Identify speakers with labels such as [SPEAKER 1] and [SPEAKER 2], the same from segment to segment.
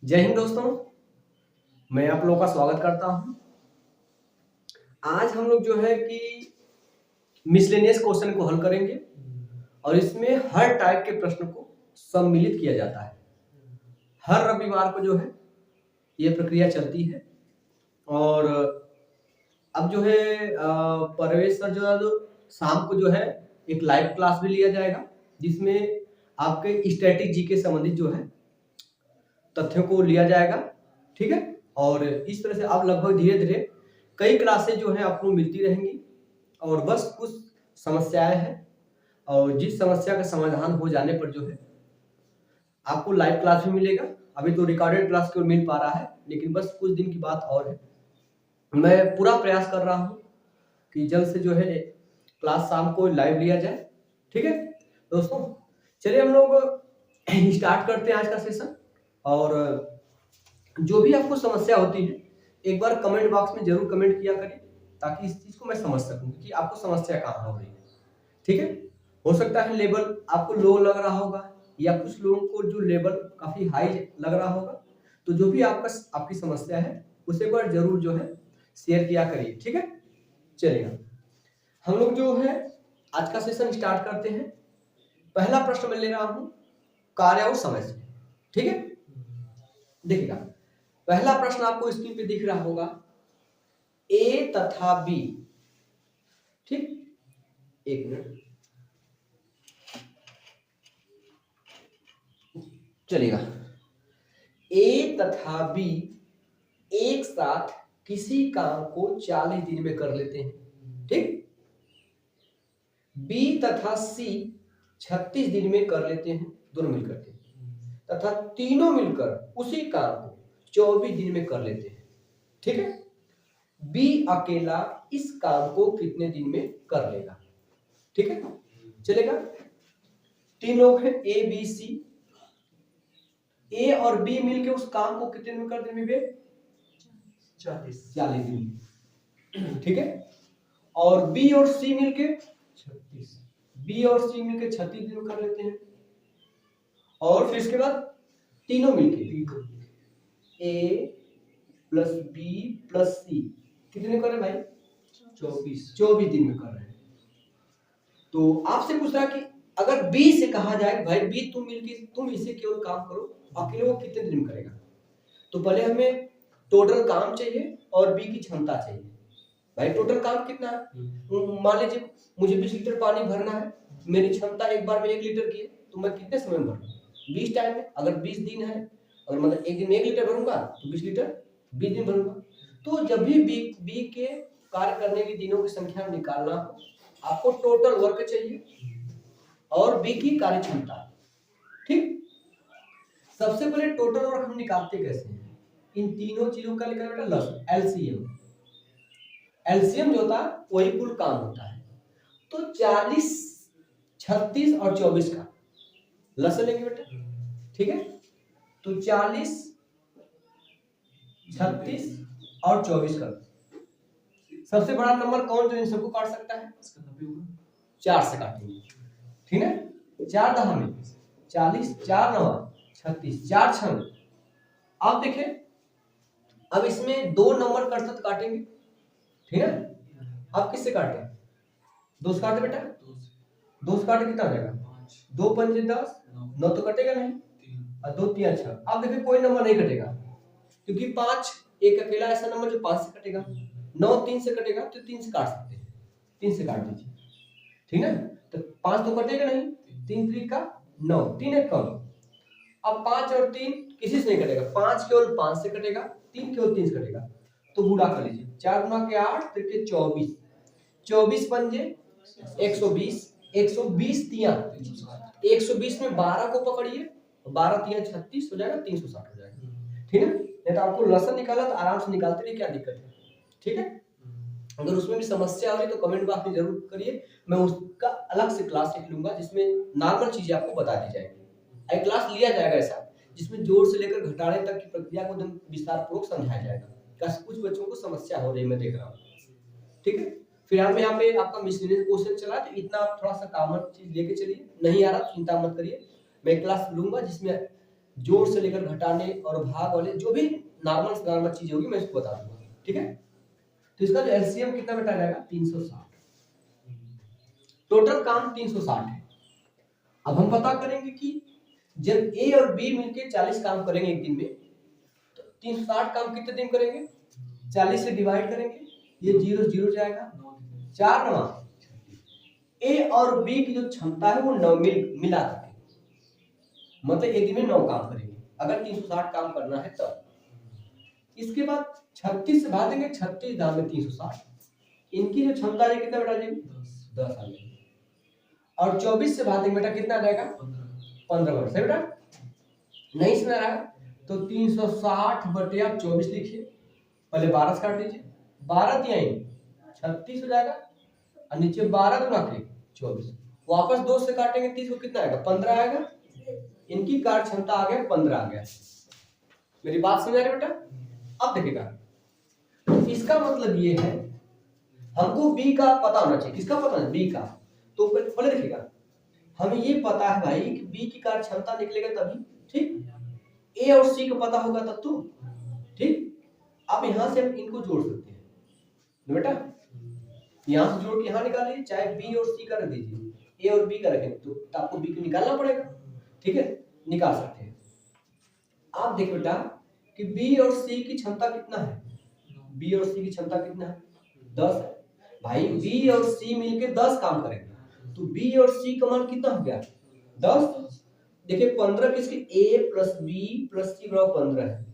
[SPEAKER 1] जय हिंद दोस्तों, मैं आप लोगों का स्वागत करता हूं। आज हम लोग जो है कि मिसलेनियस क्वेश्चन को हल करेंगे और इसमें हर टाइप के प्रश्न को सम्मिलित किया जाता है। हर रविवार को जो है ये प्रक्रिया चलती है और अब जो है परवेश सर जो शाम को जो है एक लाइव क्लास भी लिया जाएगा, जिसमें आपके स्टैटिक जी के संबंधित जो है तथ्यों को लिया जाएगा। ठीक है, और इस तरह से आप लगभग धीरे धीरे कई क्लासेज जो है आपको मिलती रहेंगी और बस कुछ समस्याएं हैं और जिस समस्या का समाधान हो जाने पर जो है आपको लाइव क्लास भी मिलेगा। अभी तो रिकॉर्डेड क्लास केवल मिल पा रहा है, लेकिन बस कुछ दिन की बात और है। मैं पूरा प्रयास कर रहा हूँ कि जल्द से जो है क्लास शाम को लाइव लिया जाए। ठीक है दोस्तों, चलिए हम लोग स्टार्ट करते हैं आज का सेशन। और जो भी आपको समस्या होती है एक बार कमेंट बॉक्स में जरूर कमेंट किया करें, ताकि इस चीज को मैं समझ सकूं कि आपको समस्या कहाँ हो रही है। ठीक है, हो सकता है लेवल आपको लो लग रहा होगा या कुछ लोगों को जो लेवल काफी हाई लग रहा होगा। तो जो भी आपकी समस्या है उसे पर जरूर जो है शेयर किया करिए। ठीक है, चलिए हम लोग जो है आज का सेशन स्टार्ट करते हैं। पहला प्रश्न मैं ले रहा हूं कार्य और समय से। ठीक है, देखिएगा पहला प्रश्न आपको स्क्रीन पे दिख रहा होगा, ए तथा बी। ठीक, एक मिनट चलेगा। ए तथा बी एक साथ किसी काम को 40 दिन में कर लेते हैं। ठीक, बी तथा सी 36 दिन में कर लेते हैं, दोनों मिलकर के, तथा तीनों मिलकर उसी काम को 24 दिन में कर लेते हैं। ठीक है, बी अकेला इस काम को कितने दिन में कर लेगा? ठीक है, चलेगा। तीन लोग हैं ए बी सी, ए और बी मिलके उस काम को कितने दिन में कर देंगे? 40 दिन। ठीक है, और बी और सी मिलके 36, बी और सी मिलके 36 दिन में कर लेते हैं। और फिर इसके बाद तीनों मिलके ए प्लस बी प्लस सी कितने दिन कर रहे हैं भाई? 24 दिन में कर रहे हैं। तो आपसे पूछ रहा कि अगर बी से कहा जाए भाई बी तुम इसे केवल काम करो, अकेले वो कितने दिन में करेगा? तो पहले हमें टोटल काम चाहिए और बी की क्षमता चाहिए। भाई टोटल काम कितना है? मान लीजिए मुझे 20 लीटर पानी भरना है, मेरी क्षमता एक बार में 1 लीटर की है, तो मैं कितने समय में भरूंगा? 20 टाइम में। अगर 20 दिन है और मतलब एक दिन में 1 लीटर भरूंगा तो 20 लीटर 20 दिन भरूंगा। तो जब भी बी के कार्य करने के दिनों की संख्या निकालना हो, आपको टोटल वर्क चाहिए और बी की कार्य क्षमता। ठीक, सबसे पहले टोटल वर्क हम निकालते कैसे हैं? इन तीनों चीजों का लिखा बेटा लस एलसीएम। एलसीएम जो होता है वही कुल काम होता है। तो 40, 36 और 24 का लसन लेंगे बेटा। ठीक है, तो 40, 36 और 24 का सबसे बड़ा नंबर कौन जो इन सबको काट सकता है? 4 से काटेंगे। ठीक है, 4 दहा में 40, 4 नवा 36, 4 छह। आप देखें अब इसमें 2 नंबर कर्सत काटेंगे। ठीक है, आप किससे काटे? 2 से काटे बेटा, 2 से काटे कितना हो जाएगा? 2 पंजे 10, 9 तो कटेगा नहीं, और 2 3 6। आप देखिए कोई नंबर नहीं कटेगा, क्योंकि 5 एक अकेला ऐसा नंबर जो 5 से कटेगा। 9 3 से कटेगा तो 3 से काट सकते हैं, 3 से काट दीजिए। ठीक है, तो 5 तो कटेगा नहीं, 3 3 का 9, 3 एक कम। अब 5 और 3 किसी से नहीं कटेगा, 5 केवल 5 से कटेगा, 3 केवल 3 से कटेगा। तो गुणा कर लीजिए, 4 गुना के 8 तो 24, 24 पंजे 120, 120 तिया 120 में 12 को पकड़िए, 12 तिया 36 हो जाएगा, 360 हो जाएगा। ठीक है, नहीं तो आपको लसन निकाला तो आराम से निकालते रहिए, क्या दिक्कत है? ठीक है, अगर उसमें भी समस्या हो रही तो कमेंट बॉक्स में जरूर करिए, मैं उसका अलग से क्लास लिख लूंगा जिसमें नॉर्मल चीजें आपको बता दी जाएगी। एक क्लास लिया जाएगा ऐसा जिसमें जोड़ से लेकर घटाने तक की प्रक्रिया को एकदम विस्तार पूर्वक समझाया जाएगा। कुछ बच्चों को समस्या हो रही मैं देख रहा हूँ। ठीक है, फिलहाल में यहाँ पे आपका मिसलेनियस क्वेश्चन चला, तो इतना आप थोड़ा सा कॉमन चीज लेके चलिए। नहीं आ रहा चिंता मत करिए, मैं क्लास लूंगा जिसमें जोड़ से लेकर घटाने और भाग वाले जो भी नॉर्मल चीज होगी मैं इसको बता दूंगा, ठीक है। तो इसका जो एलसीएम कितना बेटा जाएगा 360। टोटल काम 360 है। अब हम पता करेंगे कि जब ए और बी मिलके 40 काम करेंगे एक दिन में, तो 360 काम कितने दिन करेंगे, 40 से डिवाइड करेंगे, ये 0 0 जाएगा, 4 9 ए और बी की जो क्षमता है वो 9 मिला करके, मतलब एक दिन में 9 काम करेंगे अगर 360 काम करना है तब। इसके बाद 36 से भाग देंगे, 36 दाम में 360, इनकी जो क्षमता है कितना बेटा जाएगी 10 आ जाएगी। और 24 से भाग देंगे बेटा कितना आ जाएगा 15 वर्ष है बेटा। नहीं समझ रहा है तो 360 बटे आप 24 लिखिए, पहले 12 से काट लीजिए, 12 तिहाई 36 हो जाएगा और नीचे 12 गुना के 24, वापस 2 से काटेंगे 30 को कितना आएगा 15 आएगा। इनकी कार्य क्षमता आ गया 15 आ गया। मेरी बात समझ आ रही है बेटा। अब देखिएगा इसका मतलब ये है हमको बी का पता होना चाहिए, किसका पता है बी का। तो पहले देखिएगा हमें ये पता है भाई कि बी की कार्य क्षमता निकलेगा तभी, ठीक। ए और सी का पता होगा तब तो, ठीक। अब यहां से हम इनको जोड़ सकते हैं बेटा, यहां से जोड़ के यहां निकालिए, चाहे बी और सी का रख दीजिए, ए और बी का रखें तो आपको बी को निकालना पड़ेगा, ठीक है, निकाल सकते हैं। आप देखो बेटा कि बी और सी की क्षमता कितना है, बी और सी की क्षमता कितना है 10 है भाई। बी और सी मिलके 10 काम करेंगे तो बी और सी का मान कितना हो गया 10। देखिए 15 किसके ए प्लस बी प्लस सी बराबर 15 है,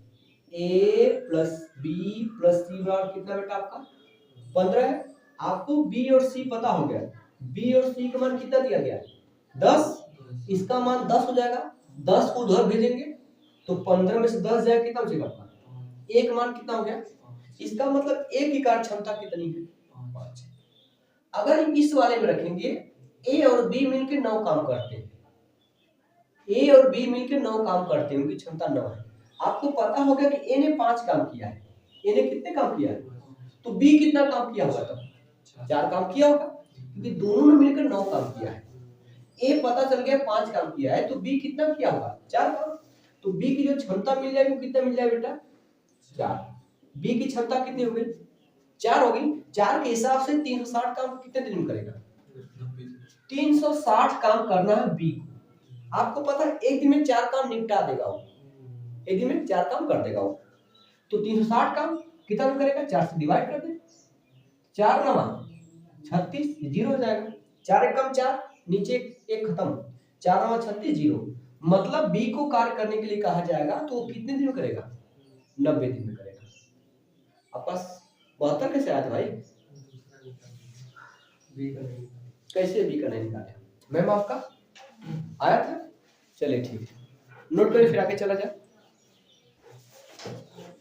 [SPEAKER 1] ए प्लस बी प्लस सी बराबर कितना बेटा आपका 15 है। आपको बी और सी पता हो गया, बी और सी का मान कितना दिया गया 10, इसका मान 10 हो जाएगा, 10 को उधर भेजेंगे तो 15 में से 10 जाएगा कितना बचेगा आपका, एक मान कितना हो गया। इसका मतलब एक की कार्य क्षमता कितनी है 5। अगर इस वाले में रखेंगे ए और बी मिलकर 9 काम करते हैं, ए और बी मिलकर 9 काम करते हैं, उनकी क्षमता 9 है। आपको पता होगा कि ए ने 5 काम किया है, ए ने कितने काम किया है, तो बी कितना काम किया होगा तब 4 काम किया होगा, क्योंकि दोनों ने मिलकर 9 काम किया है। ए पता चल गया 5 काम किया है तो बी कितना किया होगा 4 काम, तो बी की जो क्षमता मिल जाएगी वो कितना मिल जाएगा बेटा 4। बी की क्षमता कितनी हो गई 4 हो गई। 4 के हिसाब से 360 काम कितने दिन में करेगा 360 काम करना है बी को। आपको पता है एक दिन में 4 काम निपटा देगा वो, एक दिन में 4 काम कर देगा वो। तो 360 काम कितना में करेगा 4 से डिवाइड कर दे, 4 9 36 0 हो जाएगा, 4 एक कम 4 नीचे एक खत्म, 4 9 36 0। मतलब बी को कार्य करने के लिए कहा जाएगा तो वो कितने दिन में करेगा 90 दिन में करेगा। आपका 72 कैसे आया था भाई, बी का नहीं, कैसे बी का नहीं निकाले मैम आपका आया था। चलिए ठीक है, नोट करिए फिर आगे चला जाए,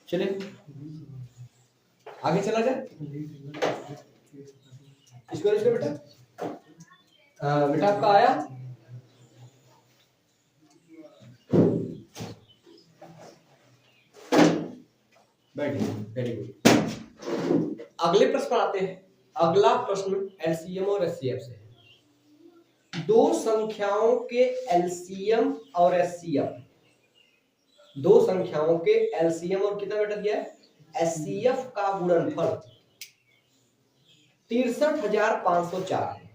[SPEAKER 1] चलिए आगे चला जाए। इसको बेटा बेटा आपका आया, बैठिए, वेरी गुड। अगले प्रश्न आते हैं। अगला प्रश्न एलसीएम और एचसीएफ से है। दो संख्याओं के एलसीएम और एचसीएफ, दो संख्याओं के एलसीएम और कितना बेटा दिया है एचसीएफ का गुणनफल 63,504 है।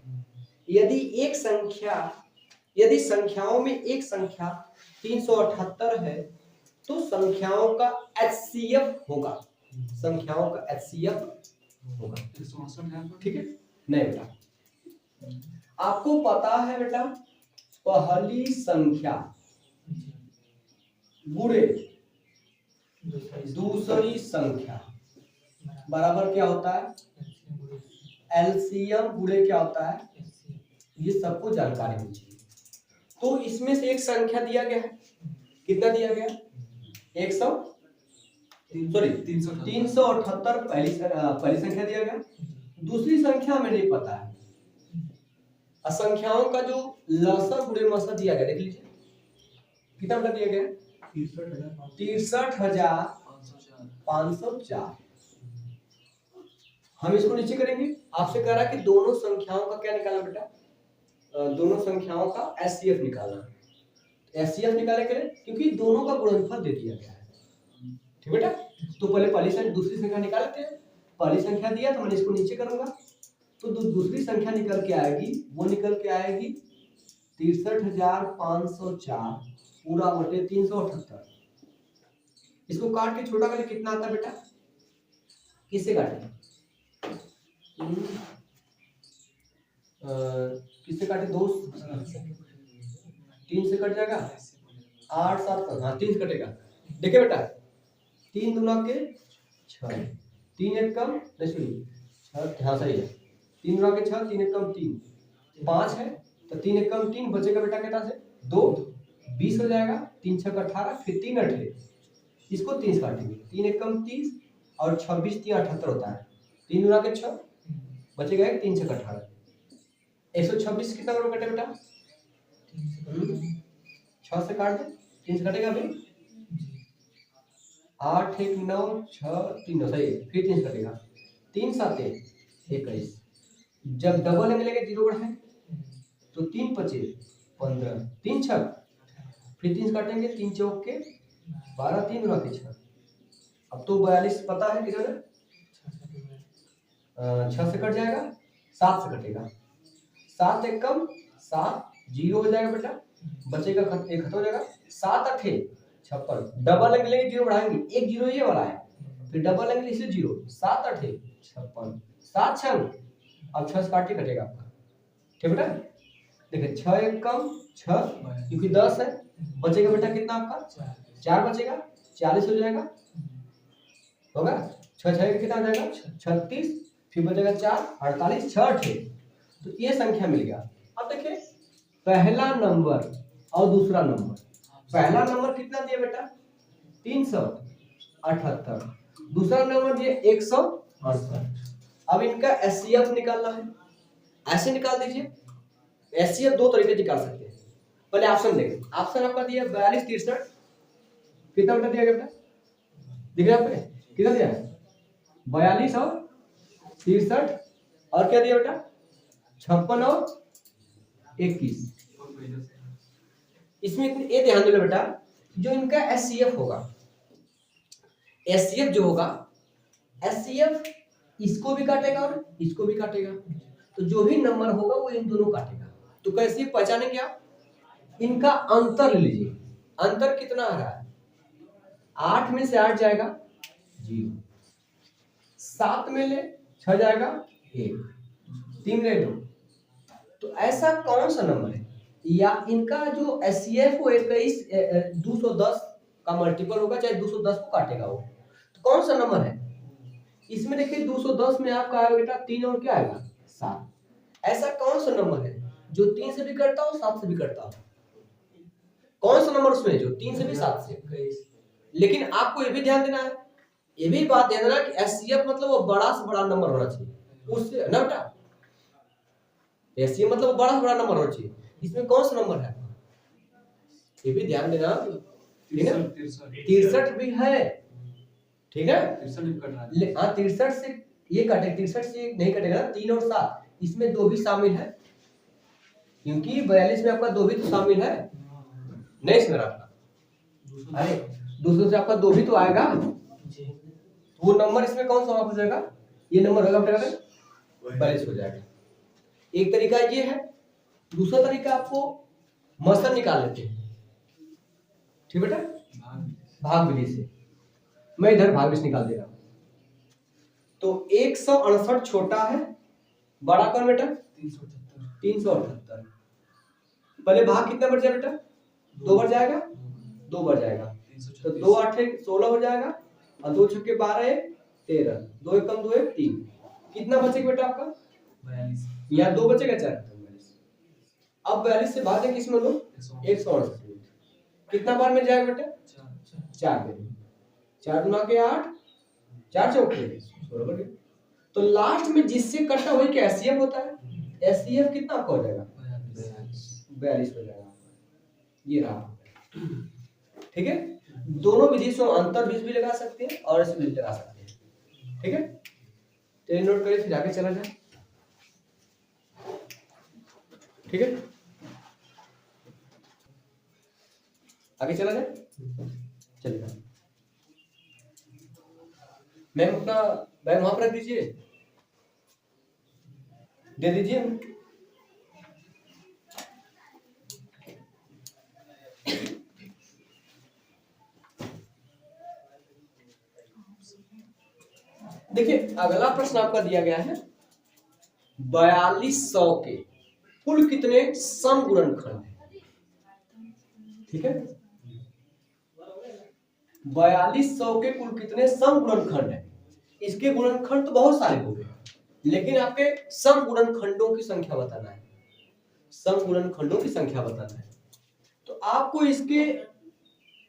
[SPEAKER 1] यदि संख्याओं में एक संख्या 378 है तो संख्याओं का एचसीएफ होगा, संख्याओं का एचसीएफ होगा, ठीक है। नहीं बेटा आपको पता है बेटा पहली संख्या गुणे दूसरी संख्या बराबर क्या होता है एलसीएम गुणे क्या होता है, ये सबको जानकारी होनी चाहिए। तो इसमें से एक संख्या दिया गया है, कितना दिया गया 378 पहली संख्या दिया गया, दूसरी संख्या हमें नहीं पता है। असंख्याओं का जो लसा गुणे मसा दिया गया देख लीजिए कितना बेटा दिया गया 63,504। हम इसको नीचे करेंगे, आपसे कह रहा है कि दोनों संख्याओं का क्या निकालना बेटा, दोनों संख्याओं का एचसीएफ निकालना। एचसीएफ निकालने के लिए, क्योंकि दोनों का गुणनफल दे दिया गया है। ठीक बेटा, तो पहले पहली संख्या दूसरी संख्या निकाल लेते हैं। पहली संख्या दिया तो मैंने इसको नीचे करूंगा, तो दूसरी संख्या निकल के आएगी, वो निकल के आएगी 63,504 पूरा बटे 378। इसको काट के छोटा करके कितना आता है बेटा, किससे काटे, किससे काटे, 2 3 से कट जाएगा, 8 7 हाँ 3 से कटेगा। देखिए बेटा 3 दूना के 6, 3 एक कम नहीं, 6 हाँ सही है, 3 दूना के 6, 3 एक कम 3, 5 है तो 3 एक कम 3 बचेगा बेटा कितना से 2, 20 हो जाएगा, 3 6 18, फिर 3 8, इसको 30 काटेंगे, 3 एक कम 30 और 26 3 78 होता है, 3 दूना के 6 बचेगा 3 6 18, 126 कितना करोगे कटे बेटा, 6 से काट दे, 3 से कटेगा अभी 8 1 9 6 3 9 सही है, फिर 3 से कटेगा, 3 7 21, जब डबल एंगल लेके 0 बढ़ाए तो 3 25 15, 3 6 फिर 3 से काटेंगे, 3 चौक के 12, 3 गुना के 6, अब तो 42 पता है किधर है, 6 से कट जाएगा, 7 से कटेगा, 7 एक कम 7 0 हो जाएगा बेटा, बचेगा एक खत्म हो जाएगा, 7 8 56, डबल एंगल लेके 0 बढ़ाएंगे, एक 0 ये वाला है, फिर डबल एंगल इसे 0, 7 8 56, 7 6 अब 6 से काट के कटेगा आपका। ठीक बेटा, देखिए 6 एक कम 6 क्योंकि 10 है, बचेगा बेटा कितना आपका 4 बचेगा, 40 हो जाएगा, होगा 6 6 कितना हो जाएगा 36, फिर बचेगा 4 48 6 8, तो ये संख्या मिल गया। अब देखिए पहला नंबर और दूसरा नंबर, पहला नंबर कितना दिया बेटा 378, दूसरा नंबर दिया 168। अब इनका एचसीएफ निकालना है, ऐसे निकाल दीजिए। एचसीएफ दो तरीके निकाल सकते हैं, पहले ऑप्शन देखें, ऑप्शन आपका दिया 42 63, कितना बेटा दिया गया बेटा, दिख रहा है आपको कितना दिया है 42 और 63, और क्या दिया बेटा 56 और 21। इसमें ये ध्यान दो बेटा, जो इनका एचसीएफ होगा, एचसीएफ जो होगा, एचसीएफ इसको भी काटेगा और इसको भी काटेगा, तो जो भी नंबर होगा वो इन दोनों काटेगा। तो कैसे पहचानेंगे आप, इनका अंतर ले लीजिए, अंतर कितना आ रहा है, 8 में से 8 जाएगा 0, 7 में ले 6 जाएगा 1, 3 ले 2, तो ऐसा कौन सा नंबर है, या इनका जो एचसीएफ वो 21 210 का मल्टीपल होगा, चाहे 210 को काटेगा वो, तो कौन सा नंबर है इसमें, देखिए 210 में आपका आएगा बेटा 3 और क्या आएगा 7, ऐसा कौन सा नंबर है जो 3 से भी कटता हो 7 से भी कटता हो, कौन सा नंबर उसमें जो 3 से भी 7 से। लेकिन आपको ये भी ध्यान देना है, ये भी बात ध्यान देना कि एचसीएफ मतलब वो बड़ा से बड़ा नंबर होना चाहिए उससे ना बेटा, एचसीएफ मतलब वो बड़ा से बड़ा नंबर होना चाहिए, इसमें कौन सा नंबर है ये भी ध्यान देना, ठीक है 63 भी है, ठीक है 63 से ये कटे, 63 से नहीं कटेगा ना, 3 और 7 इसमें 2 भी शामिल है, क्योंकि 42 में आपका 2 भी तो शामिल है, नहीं समझ रहा, अरे दूसरों से आपका 2 भी तो आएगा, वो नंबर इसमें कौन सा वापस हो जाएगा, ये नंबर होगा बेटा 42 हो जाएगा। एक तरीका ये है, दूसरा तरीका आपको मसल निकाल लेते हैं, ठीक बेटा, भाग विधि से, मैं इधर भाग विधि निकाल दे रहा हूं, तो 168 छोटा है, बड़ा कौन बेटा 378, पहले भाग कितना बढ़ जाएगा बेटा 2 बढ़ जाएगा, 2 बढ़ जाएगा, तो 2 8 16 हो जाएगा, और 2 6 12 13, 2 1 कम 2 1 3, कितना बचेगा बेटा आपका 42, या 2 बचेगा 4, अब 42 से भाग देंगे किसमें लो 168, कितना बार में जाएगा बेटा 4 में, 4 गुना के 8, 4 चौके 16, तो लास्ट में जिससे कटा वही क्या एचसीएफ होता है, एचसीएफ कितना आपका हो जाएगा 42 हो जाएगा, ये रहा, ठीक है। दोनों विधि से अंतर बीज भी लगा सकते हैं और ऐसे बीज लगा सकते हैं, ठीक है, तो नोट करिए फिर आगे चला जाए, ठीक है। आगे चला जाए, चलिए मैम अपना बैग वहां पर रख दीजिए, दे दीजिए। देखिए अगला प्रश्न आपका दिया गया है 4200 के कुल कितने समगुणनखंड है। ठीक है, 4200 के कुल कितने समगुणनखंड है। इसके गुणनखंड तो बहुत सारे हो गए, लेकिन आपके समगुणनखंडों की संख्या बताना है, समगुणनखंडों की संख्या बताना है। तो आपको इसके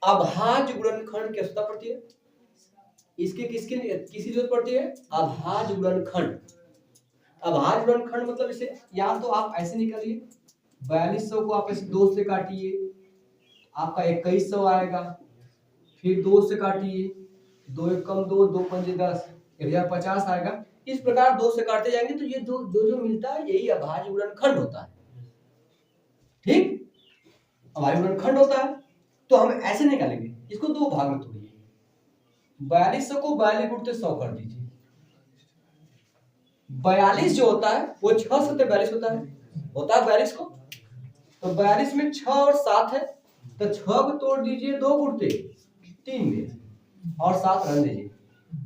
[SPEAKER 1] अभाज्य गुणनखंड की आवश्यकता पड़ती है। इसके किसकी जरूरत पड़ती है, अभाज्य गुणनखंड। अभाज्य गुणनखंड मतलब इसे या तो आप ऐसे निकालिए, 4200 को आप ऐसे 2 से काटिए, आपका 2100 आएगा, फिर 2 से काटिए, 2 एकम 2, 2 पंजे 10, 1050 आएगा। इस प्रकार 2 से काटते जाएंगे तो ये जो मिलता है यही अभाज्य गुणनखंड होता है। ठीक, अभाज्य गुणनखंड होता है। तो हम ऐसे निकालेंगे, इसको 2 भाग में तोड़िए, 4200 को 42 गुणित 100 कर दीजिए। 42 जो होता है वो 6 से 42 होता है 42 को। तो 42 में 6 और 7 है, तो 6 को तोड़ दीजिए 2 गुणते 3 में और 7 रहने दीजिए।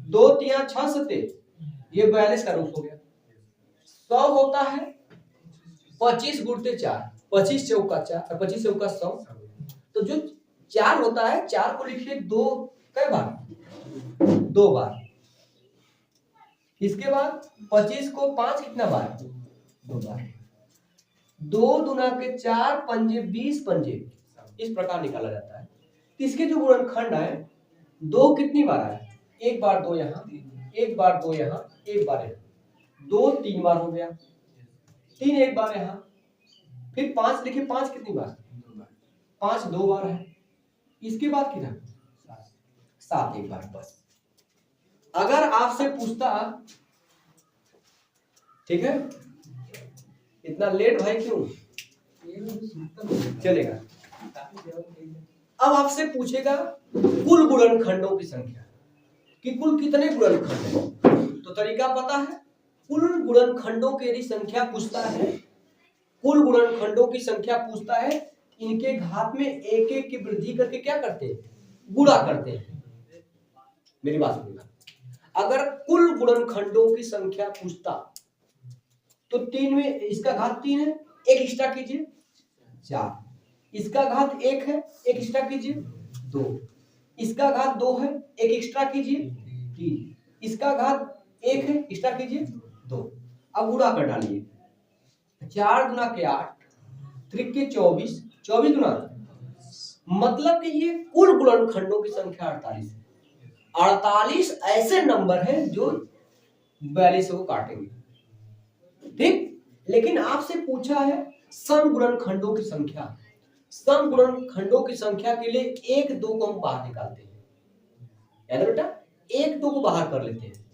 [SPEAKER 1] 2 3 6 7, ये 42 का रूप हो गया। 100 होता है 25 गुणते 4, 25 चौका 4, 25 चौका 100। तो जो 4 होता है 4 को लिखिए 2 कई बार, 2 बार। इसके बाद 25 को 5 कितना बार, 2 बार। 2 दुना के 4 पंजे 20 पंजे, इस प्रकार निकाला जाता है। इसके जो गुणनखंड है 2 कितनी बार आए, 1 बार 2 यहाँ, 1 बार 2 यहाँ, 1 बार यहाँ, 2 3 बार हो गया, 3 1 बार यहाँ, फिर 5 लिखे, 5 कितनी बार, 5 2 बार है। इसके बाद कितना, 7 1 बार। बस अगर आपसे पूछता, ठीक है, इतना लेट भाई क्यों, चलेगा। अब आपसे पूछेगा कुल गुणनखंडों की संख्या कि कुल कितने गुणनखंड हैं। तो तरीका पता है, कुल गुणनखंडों की यदि संख्या पूछता है, कुल गुणनखंडों की संख्या पूछता है, इनके घात में एक एक की वृद्धि करके क्या करते हैं, गुणा करते हैं। मेरी बात सुनिएगा, अगर कुल गुणनखंडों की संख्या पूछता तो 3 में इसका घात 3 है, एक एक्स्ट्रा कीजिए 4, इसका घात 1 है, एक एक्स्ट्रा कीजिए 2, इसका घात 2 है, एक एक्स्ट्रा कीजिए 3, इसका घात 1 है, एक्स्ट्रा कीजिए 2। अब गुणा कर डालिए, 4 गुना के 8, 3 के 24, 24 गुना, मतलब कि ये कुल गुणनखंडों की संख्या 48 है। 48 ऐसे नंबर हैं जो 42 को काटेंगे। ठीक, लेकिन आपसे पूछा है समगुणनखंडों की संख्या। समगुणनखंडों की संख्या के लिए 1 2 को हम बाहर निकालते हैं, यानी बेटा 1 2 को बाहर कर लेते हैं,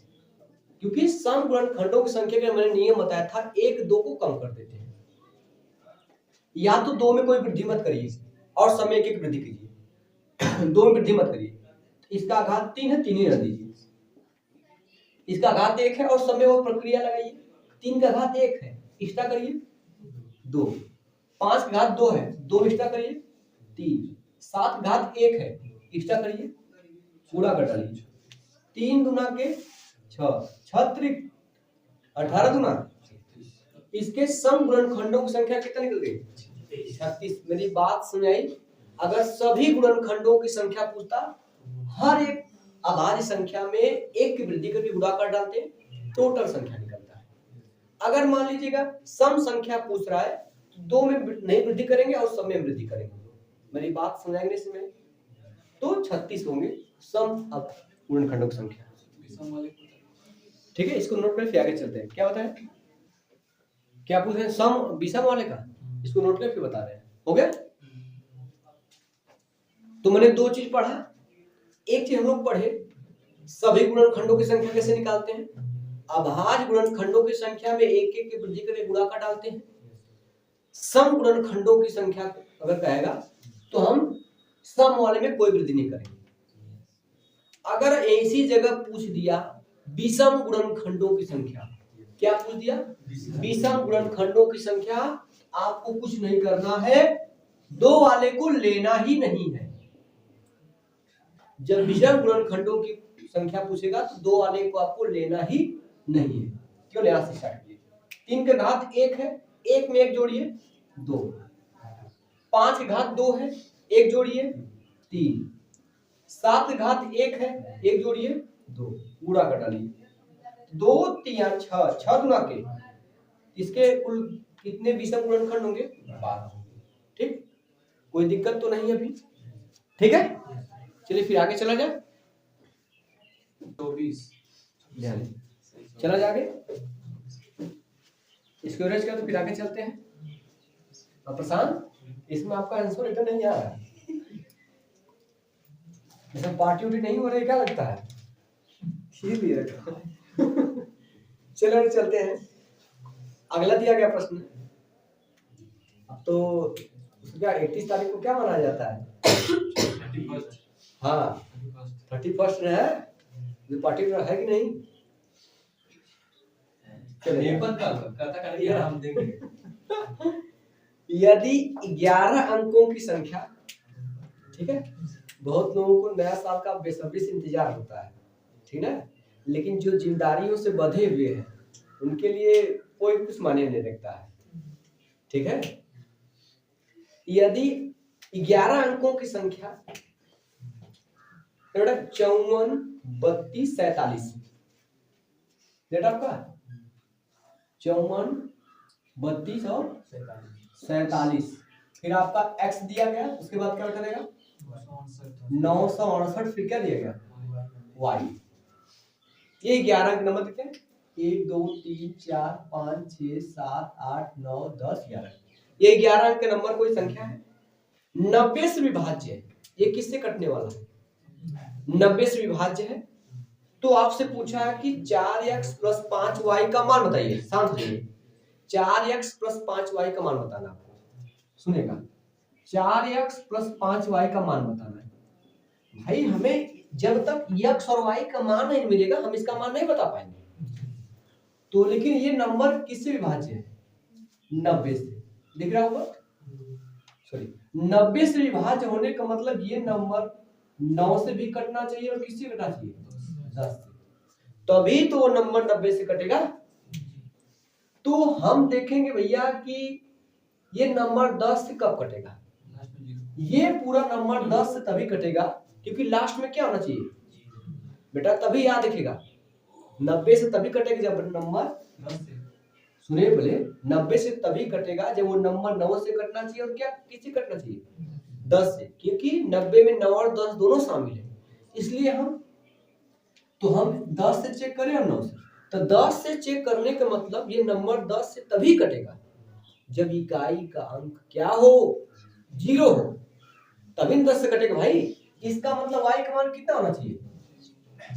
[SPEAKER 1] क्योंकि समगुणनखंडों की संख्या का मैंने नियम बताया था 1 2 को कम कर देते हैं। या तो 2 में कोई वृद्धि मत करिए और समय एक वृद्धि कीजिए, 2 में वृद्धि मत करिए। इसका घात 3 है, 3 ही रख दीजिए। इसका घात 1 है और समय वो प्रक्रिया लगाइए, 3 का घात 1 है, एक्स्ट्रा करिए 2, 5 का घात 2 है, 2 एक्स्ट्रा करिए 3, 7 घात 1 है, एक्स्ट्रा करिए, पूरा कर डालिए। 3 दुना के 6, 6 त्रिक 18 दुना, इसके समगुणनखंडों की संख्या कितना निकल गई, 36। मेरी बात सुनाई, अगर सभी गुणनखंडों की संख्या पूछता, हर एक अभाज्य संख्या में 1 की वृद्धि करके गुणा कर डालते हैं, टोटल संख्या निकलता है। अगर मान लीजिएगा सम संख्या पूछ रहा है तो 2 में नहीं वृद्धि करेंगे और सम में वृद्धि करेंगे। मेरी बात समझाएंगे इसमें, तो 36 होंगे सम गुणनखंडों की संख्या। ठीक है, इसको नोट करके आगे चलते हैं। क्या बताएं, क्या पूछ रहे हैं, सम विषम वाले का, इसको नोट करके बता रहे हैं। हो गया, तो मैंने 2 चीज पढ़ा। एक चीज हम लोग पढ़े सभी गुणनखंडों की संख्या कैसे निकालते हैं, अभाज्य गुणनखंडों की संख्या में 1 1 की वृद्धि करके गुणा कर डालते हैं। सम गुणनखंडों की संख्या अगर कहेगा तो हम सम वाले में कोई वृद्धि नहीं करेंगे। अगर ऐसी जगह पूछ दिया विषम गुणनखंडों की संख्या, क्या पूछ दिया? विषम गुणनखंडों की संख्या, आपको कुछ नहीं करना है, दो वाले को लेना ही नहीं है। जब विषम गुणनखंडों की संख्या पूछेगा तो दो वाले को आपको लेना ही नहीं है। क्यों? यहां से स्टार्ट किए। 3 के घात 1 है, 1 में 1 जोड़िए 2। 5 के घात 2 है, 1 जोड़िए 3। 7 के घात 1 है, 1 जोड़िए 2। पूरा कर डालिए। 2 3 6, 6 गुना के इसके कुल कितने विषम गुणनखंड होंगे? 12 होंगे। ठीक, कोई दिक्कत तो नहीं अभी? ठीक है, चलिए फिर आगे चला जाए। 24 चला जागे, इसको एवरेज कर तो फिर आगे चलते हैं। और प्रशांत, इसमें आपका आंसर इतना नहीं आ रहा है, इसमें पार्टी उटी नहीं हो रही, क्या लगता है? चलो चलते हैं, अगला दिया गया प्रश्न। अब तो क्या 31 तारीख को क्या मनाया जाता है? 31। हाँ 31 है, ये पार्टी है कि नहीं? हम देंगे। यदि 11 अंकों की संख्या, ठीक है, बहुत लोगों को नया साल का बेसब्री से इंतजार होता है, ठीक है, लेकिन जो जिम्मेदारियों से बंधे हुए हैं उनके लिए कोई कुछ मायने नहीं रखता है। ठीक है, यदि 11 अंकों की संख्या 54, 32, 47, डेटा आपका 54, 32 और 47, फिर आपका x दिया गया, उसके बाद क्या करेगा? 968, फिर क्या दिया गया? y। ये 11 के नंबर देते हैं, 1 2 3 4 5 6 7 8 9 10 11। ये 11 अंक के नंबर कोई संख्या है, 90 से विभाज्य है। ये किससे कटने वाला है? 90 से विभाज्य है। तो आपसे पूछा है कि 4x + 5y का मान बताइए। शांत रहिए, 4x + 5y का मान बताना आपको। सुनेगा, 4x + 5y का मान बताना है। भाई हमें जब तक x और y का मान नहीं मिलेगा हम इसका मान नहीं बता पाएंगे। तो लेकिन ये नंबर किससे विभाज्य है? 90 से। दिख रहा होगा, सॉरी 90 से विभाज्य होने का मतलब ये नंबर 9 से भी कटना चाहिए और किससे कटना चाहिए? 10 से, तभी तो वो नंबर 90 से कटेगा। तो हम देखेंगे भैया कि ये नंबर 10 से कब कटेगा। ये पूरा नंबर 10 से तभी कटेगा क्योंकि लास्ट में क्या होना चाहिए बेटा, तभी याद रखिएगा, 90 से तभी कटेगा जब नंबर 10 से, सुनिए बोले 90 से तभी कटेगा जब वो नंबर 9 से कटना चाहिए और क्या किससे कटना चाहिए? 10 से, क्योंकि 90 में 9 और 10 दोनों शामिल है। इसलिए हम 10 से चेक करें और 9 से, तो 10 से चेक करने का मतलब ये नंबर 10 से तभी कटेगा जब इकाई का अंक क्या हो? 0 हो, तभी 10 से कटेगा भाई। इसका मतलब y का मान कितना होना चाहिए?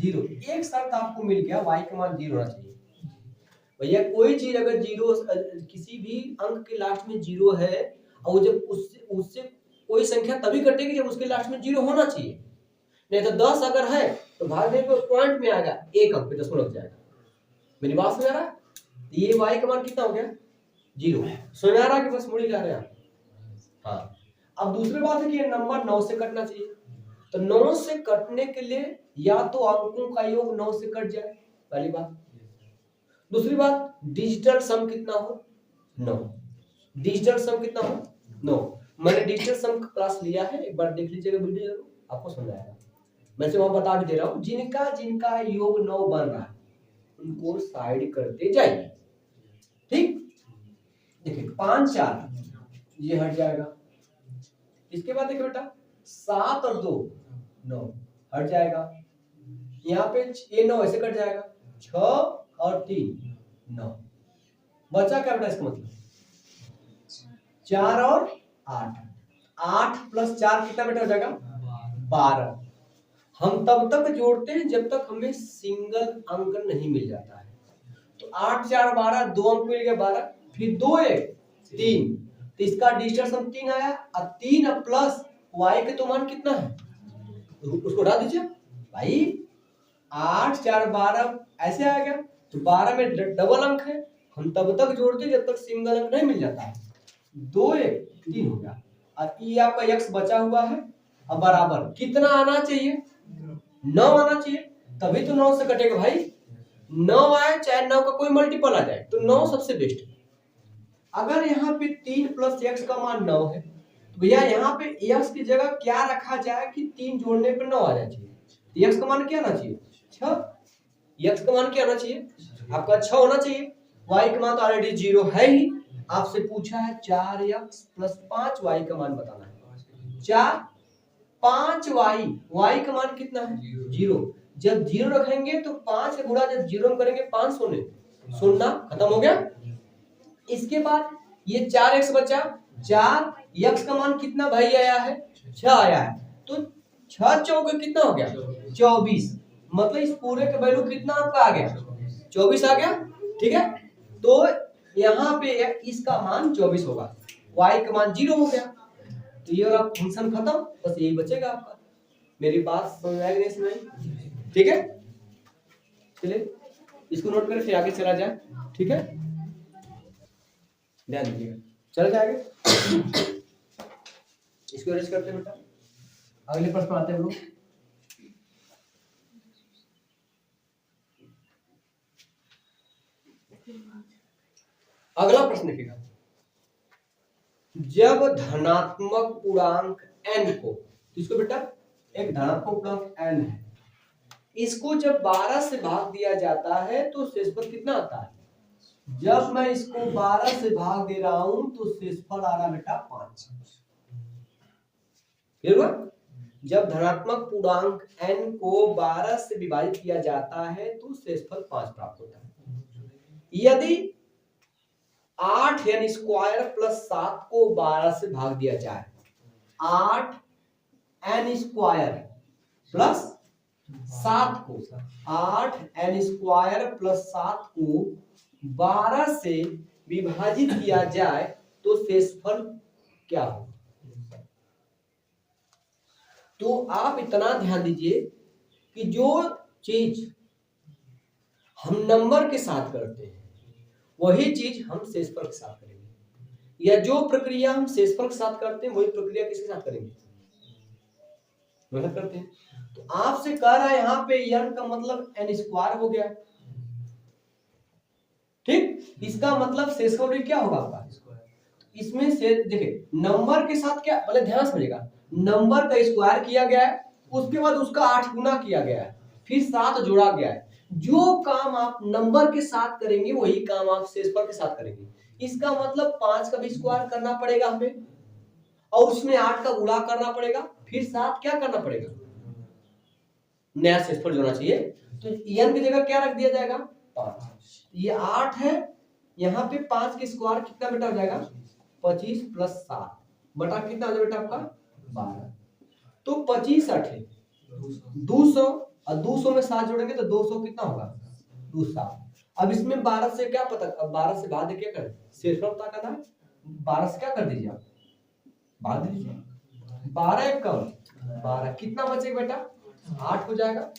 [SPEAKER 1] 0। एक शर्त आपको मिल गया, y का मान 0 होना चाहिए। भैया कोई चीज अगर 0, किसी भी अंक के लास्ट में 0 है और जब उससे कोई संख्या तभी कटेगी जब उसके लास्ट में 0 होना चाहिए। नहीं तो 10 अगर है तो भागने पे पॉइंट में आएगा, एक अंक पे दशमलव लग जाएगा। मेरी बात समझ आ रहा है? ये y का मान कितना हो गया? 0। समझ आ रहा है कि बस मुड़ी जा रहे हैं? हाँ, अब दूसरी बात है कि ये नंबर 9 से कटना चाहिए। तो 9 से कटने के लिए या तो अंकों का योग 9 से कट जाए, पहली बात। दूसरी बात, डिजिटल सम कितना हो? 9। डिजिटल सम कितना हो? 9। मैंने डिजिटल सम का क्लास लिया है, एक बार देख लीजिएगा वीडियो जरूर, आपको समझ आएगा। मैं वहां बता भी दे रहा हूँ, जिनका योग 9 बन रहा है उनको साइड करते जाइए। ठीक, देखिए 5 4 ये हट जाएगा। इसके बाद देखिए बेटा 7 और 2 9 हट जाएगा। यहाँ पे ये 9 ऐसे कट जाएगा, 6 और 3 9 बचा क्या बेटा? इसका मतलब 4 और 8, 8 + 4 कितना बेटा हो जाएगा? 12। हम तब तक जोड़ते हैं जब तक हमें सिंगल अंक नहीं मिल जाता है। तो 8 4 12, 2 अंक मिल गया 12, फिर 2 1 3, तो इसका डिजिटल सम 3 आया और 3 प्लस y के तो मान कितना है, उसको हटा दीजिए भाई। 8 4 12 ऐसे आ गया, तो 12 में डबल अंक है, हम तब तक जोड़ते जब तक सिंगल अंक नहीं मिल जाता है। 2 1 3 हो गया, और ये आपका x बचा हुआ है। अब बराबर कितना आना चाहिए, 9 आना चाहिए, तभी तो 9 से कटेगा भाई। 9 आए चाहे 9 का कोई मल्टीपल आ जाए तो 9 सबसे बेस्ट है। अगर यहाँ पे 3 प्लस x का मान 9 है तो भैया यहाँ पे x की जगह क्या रखा जाए कि 3 जोड़ने पे 9 आ जाना चाहिए। x का मान क्या आना चाहिए, 6। x का मान क्या आना चाहिए आपका, 6 होना चाहिए। y का मान तो ऑलरेडी 0 है ही, आपसे पूछा है 4x प्लस 5y का मान बताना है। 4 5y, y का मान कितना है 0। जब 0 रखेंगे तो 5 से गुणा जब 0 करेंगे 5 शून्य, शून्य खत्म हो गया। इसके बाद ये 4x बचा, 4x का मान कितना भाई आया है 6 आया है, तो 6 चौके कितना हो गया 24, मतलब इस पूरे का वैल्यू कितना आपका आ गया 24 आ गया। ठीक है, तो यहाँ पे इसका मान 24 होगा, y का मान 0 हो गया, तो ये वाला फंक्शन खत्म, बस यही बचेगा आपका। मेरी बात समझ आएगी नहीं समझ, ठीक है। चलिए इसको नोट करें फिर आगे चला जाए, ठीक है, ध्यान दीजिएगा। चल जाएगा, इसको अरेंज करते हैं बेटा। अगले प्रश्न आते हैं हम लोग। अगला प्रश्न देखिएगा, जब धनात्मक पूर्णांक n को, इसको बेटा एक धनात्मक पूर्णांक n है, इसको जब 12 से भाग दिया जाता है तो शेषफल कितना आता है। जब मैं इसको 12 से भाग दे रहा हूं तो शेषफल आ रहा बेटा 5। जब धनात्मक पूर्णांक n को 12 से विभाजित किया जाता है तो शेषफल 5 प्राप्त होता है। यदि 8 n स्क्वायर प्लस 7 को 12 से भाग दिया जाए, 8 n स्क्वायर प्लस 7 को, 8 n स्क्वायर प्लस 7 को 12 से विभाजित किया जाए तो शेषफल क्या हो। तो आप इतना ध्यान दीजिए कि जो चीज हम नंबर के साथ करते हैं वही चीज हम शेषफल के साथ करेंगे, या जो प्रक्रिया हम शेषफल के साथ करते हैं वही प्रक्रिया किसके साथ करेंगे, मेहनत करते हैं। तो आपसे कह रहा है यहाँ पे n का मतलब n स्क्वायर हो गया, ठीक, इसका मतलब शेषफल भी क्या होगा आपका, इसमें से देखिए नंबर के साथ क्या, पहले ध्यान समझिएगा, नंबर का स्क्वायर किया गया है, उसके बाद उसका 8 गुना किया गया है, फिर 7 जोड़ा गया है। जो काम आप नंबर के साथ करेंगे वही काम आप शेषफल के साथ करेंगे। इसका मतलब 5 का भी स्क्वायर करना पड़ेगा हमें, और उसमें 8 का गुणा करना पड़ेगा, फिर 7 क्या करना पड़ेगा, नया शेषफल जोड़ना चाहिए। तो n की जगह क्या रख दिया जाएगा 5, ये 8 है, यहाँ पे 5 के स्क्वायर कितना बेटा हो जाएगा 25 प्लस 7 बटा कितना हो जाएगा बेटा आपका 12, तो 25 8 200, और 200 में 7 जोड़ेंगे तो 200 कितना होगा 200। अब इसमें 12 से क्या पता, अब 12 से भाग क्या करें, शेषफल पता करना है, 12 से क्या कर दीजिए आप भाग दीजिए, 12 एक कम 12 कितना बचेगा बेटा 8 हो जाएगा,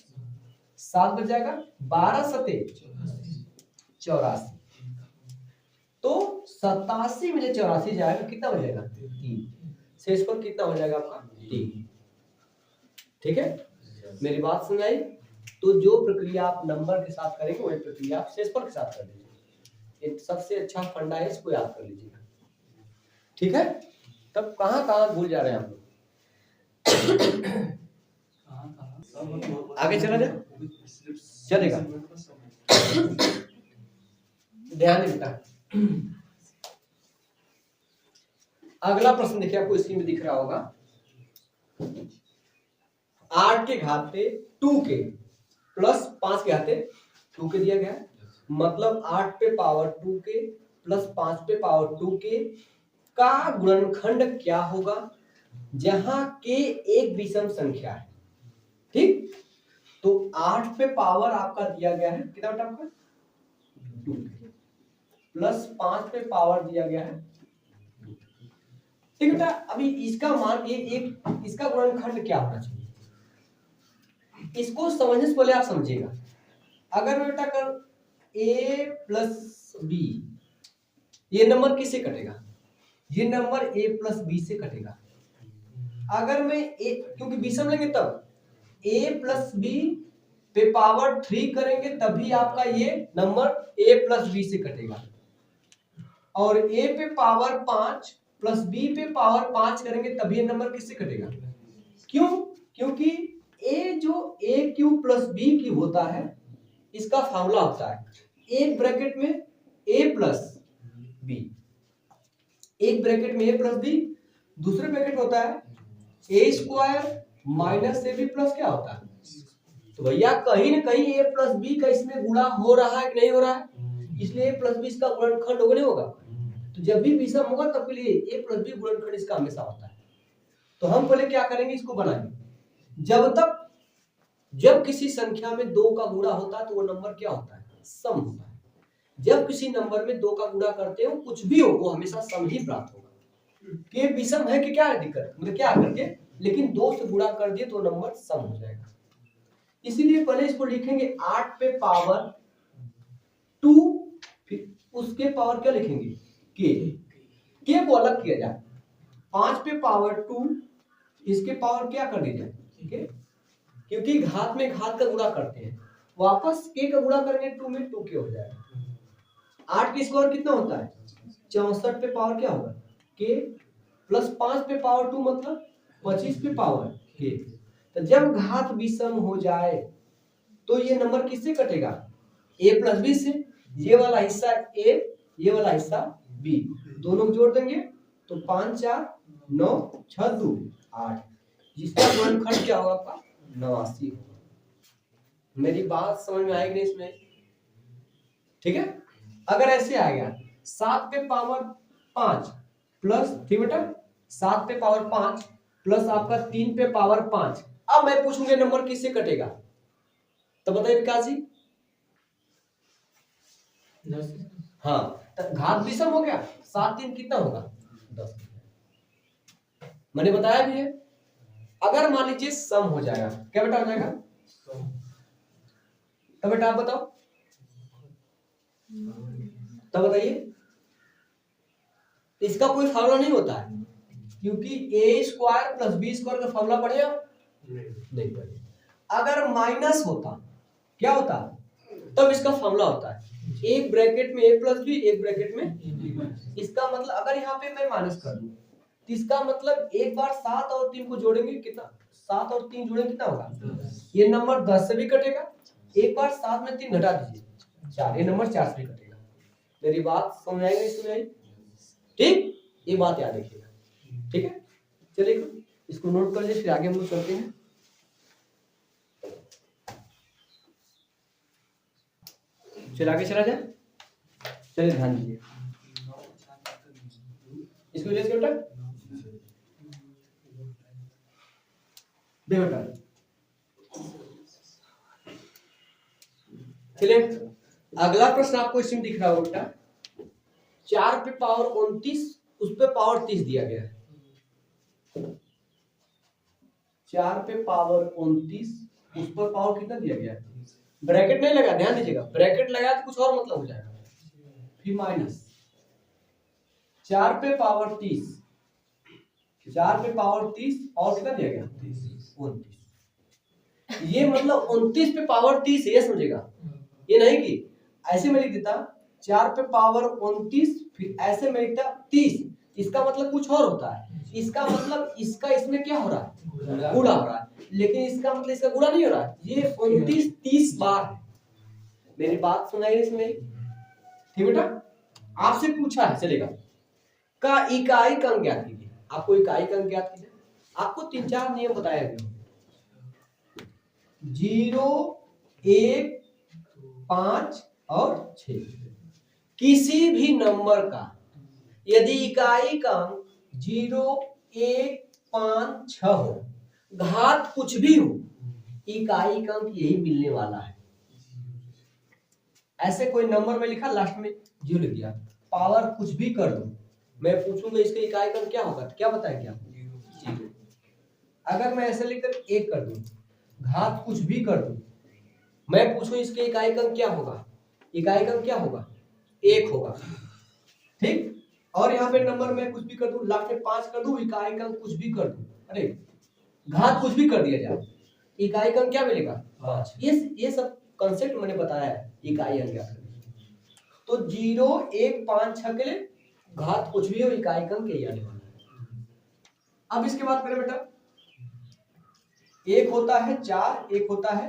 [SPEAKER 1] 7 बच जाएगा, 12 सते 84, तो 87 में 84 जाएगा कितना बचेगा 3, शेषफल कितना हो जाएगा आपका 3। ठीक है, मेरी बात समझ आई। तो जो प्रक्रिया आप नंबर के साथ करेंगे वही प्रक्रिया आप शेषफल के साथ कर लीजिए, ये सबसे अच्छा फंडा है, इसको याद कर लीजिएगा। ठीक है, तब कहाँ कहाँ भूल जा रहे हैं आप लोग, आगे चला जाए, चलेगा, ध्यान देता। अगला प्रश्न देखिए, आपको स्क्रीन में दिख रहा होगा, 8 के घात पे 2k प्लस 5 के घात पे 2k दिया गया, मतलब 8 पे पावर 2k प्लस 5 पे पावर 2k का गुणनखंड क्या होगा, जहां k एक विषम संख्या है। ठीक, तो 8 पे पावर आपका दिया गया है कितना बेटा आपका 2k प्लस 5 पे पावर दिया गया है, ठीक बेटा, अभी इसका मान एक इसका गुणनखंड क्या होना चाहिए, इसको समझने से पहले आप समझिएगा। अगर मैं बेटा कर ए प्लस बी, ये नंबर किससे कटेगा, ये नंबर ए प्लस बी से कटेगा। अगर मैं ए, क्योंकि विषम लेंगे तब ए प्लस बी पे पावर 3 करेंगे तभी आपका ये नंबर ए प्लस बी से कटेगा, और ए पे पावर 5 प्लस बी पे पावर 5 करेंगे तभी ये नंबर किससे कटेगा। क्यों, क्योंकि ए जो A cube plus B cube होता है, इसका फॉर्मूला होता है एक ब्रैकेट में ए प्लस बी, एक ब्रैकेट में ए प्लस बी, दूसरे ब्रैकेट में होता है A square minus A B plus क्या होता है। तो भैया कहीं ना कहीं ए प्लस बी का इसमें गुणा हो रहा है कि नहीं हो रहा है, इसलिए ए प्लस बी इसका गुणनखंड होगा नहीं होगा। तो जब भी विषम होगा तब के लिए ए प्लस बी गुणनखंड इसका हमेशा होता है। तो हम पहले क्या करेंगे, इसको बनाएंगे। जब किसी संख्या में 2 का गुणा होता है तो वो नंबर क्या होता है, सम होता है। जब किसी नंबर में 2 का गुणा करते हो कुछ भी हो वो हमेशा सम ही प्राप्त होगा। कि विषम है कि क्या है दिक्कत, मतलब क्या करके, लेकिन 2 से गुणा कर दिए तो नंबर सम हो जाएगा। इसीलिए पहले इसको लिखेंगे 8 पे पावर 2, फिर उसके पावर क्या लिखेंगे के को अलग किया जाए, 5 पे पावर 2 इसके पावर क्या कर दी जाए के, क्योंकि घात में घात का गुणा करते हैं, वापस के का गुणा करेंगे 2 में 2 के हो जाएगा। 8 की स्क्वायर कितना होता है 64 पे पावर क्या होगा के, प्लस 5 पे पावर 2 मतलब 25 पे पावर के। तो जब घात विषम हो जाए तो ये नंबर किससे कटेगा, ए प्लस बी से। ये वाला हिस्सा ए, ये वाला हिस्सा बी, दोनों को जोड़ देंगे तो 5 4 9 6 2 8, जिसका गुणनखंड क्या होगा आपका 89 होगा। मेरी बात समझ में आएगी नहीं इसमें, ठीक है। अगर ऐसे आ गया 7 पे पावर 5 प्लस, ठीक बेटा 7 पे पावर 5 प्लस आपका 3 पे पावर 5, अब मैं पूछूंगा नंबर किससे कटेगा, तो बताइए विकास जी। हाँ, तो घात विषम हो गया, 7 3 कितना होगा 10, मैंने बताया भी है। अगर मान लीजिए सम हो जाएगा, क्या बेटा हो जाएगा, तब बेटा आप बताओ, तब बताइए। इसका कोई फॉर्मूला नहीं होता है, क्योंकि ए स्क्वायर प्लस बी स्क्वायर का फॉर्मूला पढ़े आप नहीं पढ़े। अगर माइनस होता क्या होता, तब इसका फॉर्मूला होता है एक ब्रैकेट में ए प्लस बी, एक ब्रैकेट में। इसका मतलब अगर यहाँ पे मैं माइनस कर दूं तो इसका मतलब एक बार 7 और 3 को जोड़ेंगे कितना, 7 और 3 जोड़ेंगे कितना होगा, ये नंबर 10 से भी कटेगा, एक बार 7 में 3 घटा दीजिए 4, ये नंबर 4 से भी कटेगा। मेरी बात समझ आएगी नहीं समझ आई, ठीक, ये बात याद रखिएगा, ठीक है। चलिए इसको नोट कर लीजिए, फिर आगे हम लोग चलते हैं। चलिए आगे चला जाए, चलिए ध्यान दीजिए इसको ले बेटा, बेटा चलिए अगला प्रश्न आपको इसमें दिख रहा होगा बेटा, 4 पे पावर 29 उस पे पावर 30 दिया गया है, 4 पे पावर 29 उस पर पावर कितना दिया गया है, ब्रैकेट नहीं लगा, ध्यान दीजिएगा, ब्रैकेट लगा तो कुछ और मतलब हो जाएगा, फिर माइनस 4 पे पावर 30, 4 पे पावर 30 और कितना दिया गया 29, ये मतलब 29 पे पावर 30 ये समझेगा, ये नहीं कि ऐसे में लिख देता 4 पे पावर 29 फिर ऐसे में लिखता 30, इसका मतलब कुछ और होता है, इसका मतलब इसका इसमें क्या हो रहा है गुणा हो रहा है, लेकिन इसका मतलब इसका गुणा नहीं हो रहा है, ये 29 30 बार है। मेरी बात सुनाई इसमें, ठीक बेटा, आपसे पूछा है चलेगा का इकाई का अंक ज्ञात कीजिए, आपको इकाई का अंक ज्ञात कीजिए, आपको 3-4 नियम बताया गया, 0 1 5 और 6, किसी भी नंबर का यदि इकाई का अंक 0 1 5 6 हो, घात कुछ भी हो, इकाई का अंक यही मिलने वाला है। ऐसे कोई नंबर में लिखा लास्ट में 0 लिख दिया, पावर कुछ भी कर दो, मैं पूछूंगा इसके इकाई क्रम क्या होगा, क्या बताएंगे आप? 0। अगर मैं ऐसे लिखकर 1 कर दूं, घात कुछ भी कर दूं, मैं पूछूं इसके इकाई क्रम क्या होगा, इकाई क्रम क्या होगा? 1 होगा। ठीक। और यहाँ पे नंबर मैं कुछ भी कर दूं, लाख में 5 कर दूं, इकाई क्रम कुछ भी कर दूं, अरे घात कुछ भी कर दिया जाए, इकाई क्रम क्या मिलेगा? 5। ये सब कंसेप्ट मैंने बताया है इकाई अंक क्या। तो 0 1 5 6 के लिए घात कुछ भी हो, इकाई क्रम के ही आने वाला है। अब इसके बाद करें बेटा, एक होता है 4, एक होता है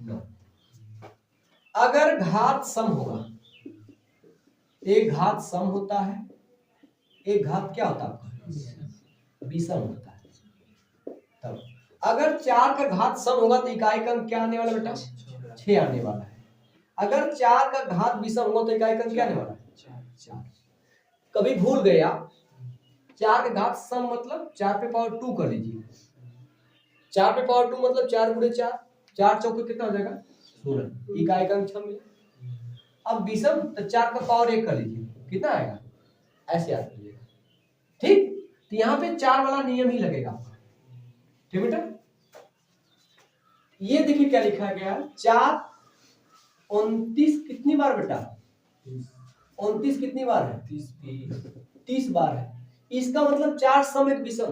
[SPEAKER 1] 9। अगर घात सम होगा, एक घात सम होता है, एक घात क्या होता है? विषम होता है। तब अगर 4 का घात सम होगा तो इकाई क्रम क्या आने वाला बेटा? 6 आने वाला है। अगर 4 का घात विषम होगा तो इकाई क्रम क्या आने वाला है? 4। कभी भूल गए आप, 4 का घात सम मतलब 4 पे पावर 2 कर लीजिए, 4 पे पावर 2 मतलब 4 गुणे 4, 4 चौके कितना हो जाएगा? 16, इकाई क्रम 6 मिला। अब विषम तो 4 का पावर 1 कर लीजिए, कितना आएगा? ऐसे याद करिएगा। ठीक। तो यहाँ पे 4 वाला नियम ही लगेगा आपका। ठीक बेटा, ये देखिए क्या लिखा गया है, 4 29 कितनी बार बेटा? 29 कितनी बार है? 30 बार है। इसका मतलब 4 सम एक विषम,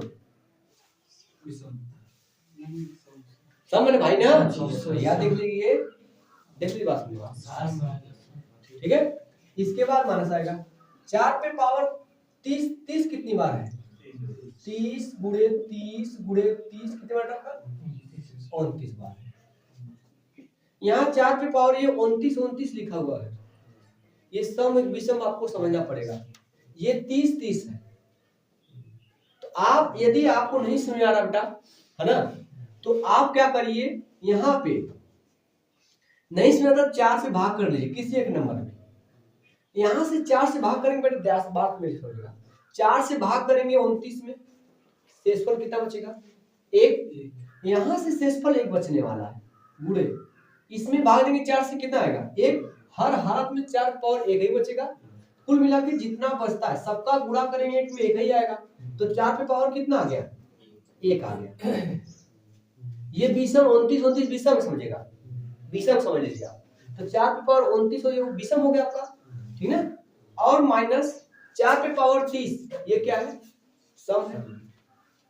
[SPEAKER 1] सम मैंने भाई ना याद देख लीजिए, देख लीजिए बात। ठीक है। इसके बाद माइनस आएगा 4 पे पावर 30, 30 कितनी बार है? 30 गुणे 30 गुणे 30 कितने बार रखा? 29 बार। यहाँ 4 पे पावर ये 29 29 लिखा हुआ है, ये सम एक विषम आपको समझना पड़ेगा। ये 30 30 है। तो आप यदि आपको नहीं समझ आ रहा बेटा, है ना, तो आप क्या करिए, यहाँ पे नहीं समझ आता 4 से भाग कर लीजिए किसी एक नंबर में। यहां से 4 से भाग करेंगे बेटा, 10 बात मेरी समझिएगा, 4 से भाग करेंगे 29 में, शेषफल कितना बचेगा? 1। यहां से शेषफल 1 बचने वाला है, गुणे इसमें भाग देंगे 4 से, कितना आएगा? 1। हर हालत में 4 पावर 1 ही बचेगा। कुल मिला के जितना बचता है सबका गुणा करेंगे 1 में 1 ही आएगा। तो 4 पे पावर कितना आ गया? 1 आ गया। ये विषम 29 29 विषम समझिएगा, विषम समझ लीजिए आप। तो 4 पे पावर 29 हो, ये विषम हो गया आपका, ठीक है। और माइनस 4 पे पावर 30, ये क्या है? सम है।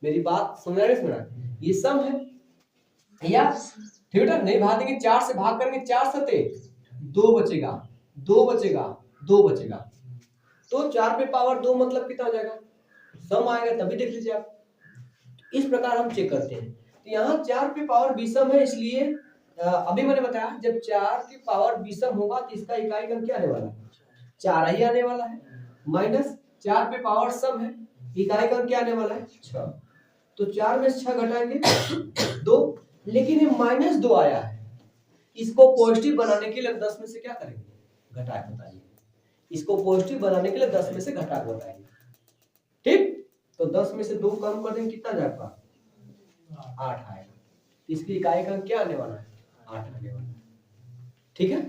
[SPEAKER 1] मेरी बात समझ रहे हैं? ये सम है या ठीक है। नहीं भाग देंगे, 4 से भाग करेंगे, 4 सते 2 बचेगा, 2 बचेगा, 2 बचेगा। तो 4 पे पावर 2 मतलब कितना हो जाएगा? सम आएगा, तभी देख लीजिए आप। इस प्रकार हम चेक करते हैं। तो यहाँ 4 पे पावर विषम है, इसलिए अभी मैंने बताया जब 4 की पावर विषम होगा तो इसका इकाई क्रम क्या आने वाला है? 4 ही आने वाला है। माइनस 4 पे पावर सम है, इकाई क्रम क्या आने वाला है? 6। तो 4 में से 6 घटाएंगे 2, लेकिन ये -2 आया है, इसको पॉजिटिव बनाने के लिए 10 में से क्या करेंगे? घटा के बताइए। इसको पॉजिटिव बनाने के लिए 10 में से घटा के बताइए। ठीक। तो 10 में से 2 कम कर देंगे, कितना जाएगा? 8 आएगा। इसकी इकाई क्रम क्या आने वाला है? 8 आने वाला है। ठीक है,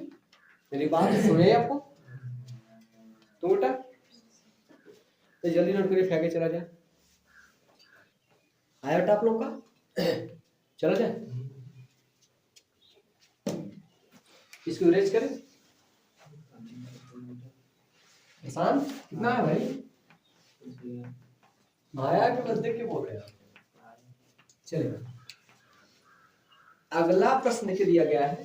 [SPEAKER 1] मेरी बात सुने आपको? तो बेटा तो जल्दी नोट करिए, फेंके चला जाए। आया बेटा आप लोग का? चला जाए, इसको इरेज करें। आसान कितना है भाई? माया के बस देख के बोल रहे हैं। चलिए अगला प्रश्न लिख दिया गया है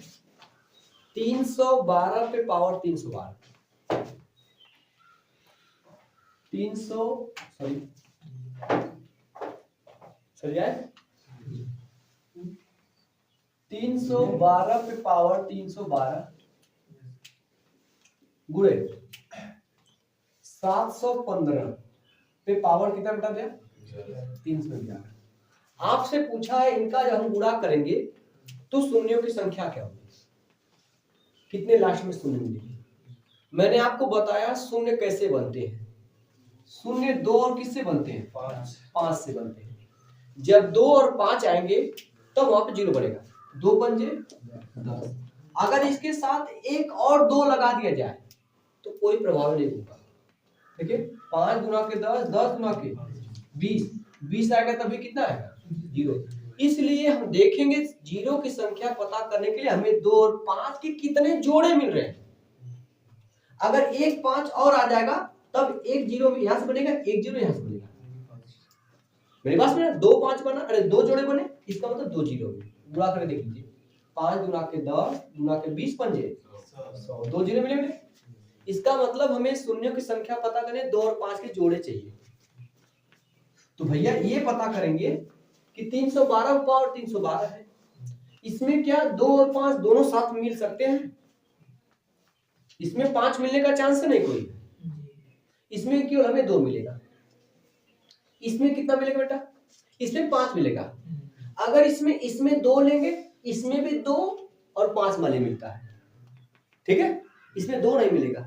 [SPEAKER 1] 312 पे पावर 312, 300 सॉरी चल जाए 312 पे पावर 312 गुणे 715 पे पावर कितना बेटा दिया? 311। आपसे पूछा है इनका जब हम गुणा करेंगे तो शून्यों की संख्या क्या होगी, कितने लास्ट में शून्य मिलेंगे। मैंने आपको बताया शून्य कैसे बनते हैं। शून्य 2 और किससे बनते हैं? 5 से बनते हैं। जब 2 और 5 आएंगे तब वहां पे 0 बनेगा। 2 पंजे 10। अगर इसके साथ 1 और 2 लगा दिया जाए तो कोई प्रभाव नहीं होगा। देखिए 5 गुना के 10, 10 गुना के 20, 20 आएगा तभी कितना आएगा 0। इसलिए हम देखेंगे जीरो की संख्या पता करने के लिए हमें 2 और 5 के कितने जोड़े मिल रहे हैं। अगर एक 5 और आ जाएगा तब एक जीरो भी यहां से बनेगा, एक जीरो यहां से बनेगा। मेरे पास में 2 5 बना, अरे 2 जोड़े बने, इसका मतलब 2 जीरो गुणा करके देख लीजिए। 5 गुना के 10 गुना के 20 पंजे 100, 2 जीरो मिले मिले। इसका मतलब हमें शून्यों की संख्या पता करने 2 और 5 के जोड़े चाहिए। तो भैया ये पता करेंगे कि 312 पावर 312 है, इसमें क्या 2 और 5 दोनों साथ मिल सकते हैं? इसमें 5 मिलने का चांस नहीं कोई, इसमें केवल हमें 2 मिलेगा। इसमें कितना मिलेगा बेटा? इसमें 5 मिलेगा। अगर इसमें 2 लेंगे, इसमें भी 2 और 5 वाले मिलता है, ठीक है। इसमें 2 नहीं मिलेगा